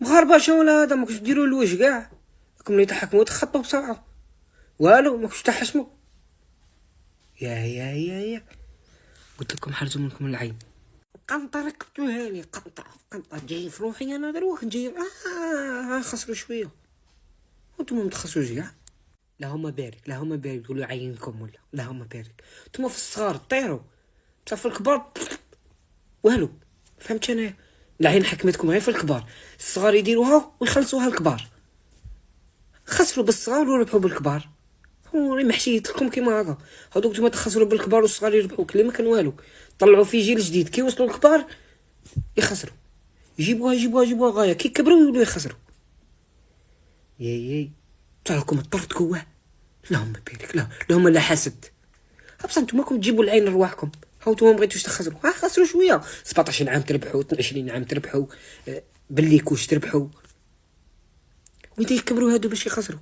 مغاربه شو ولا هذا ما كنتش ديروا الوجه كاع، راكم اللي تحكموا تخطوا بسرعه والو ما كنتش تحشموا. يا قلت لكم حرزوا منكم العين. قنطه ركبتوها لي، قنطه جاي في روحي انا دروك جاي. خسروا شويه وانتم متخسروش كاع. اللهم بارك اللهم بارك، تقولوا عينكم ولا اللهم بارك. نتوما في الصغار طيروا بصح في الكبار والو. فهمت انا العين حكمتكم غير في الكبار، الصغار يديروها ويخلصوها الكبار. خسروا بالصغار وربحوا بالكبار. هو محشيت لكم كيما هكا. هذوك نتوما تخسروا بالكبار والصغار يربحوا كلي ما كان والو. طلعوا في جيل جديد كي وصلوا الكبار يخسروا، يجيبوها غايه كي كبروا يولوا يخسروا. ياي تعرفكم طرتكوا اللهم بارك. لا اللهم لا حسد. بصح نتوما راكم تجيبوا العين لرواحكم. هاو نتوما مبغيتوش تخسروا، خسروا شويه. 17 عام تربحوا، 22 عام تربحوا، باللي كوش تربحوا، وين يكبروا هادو باش يخسروا.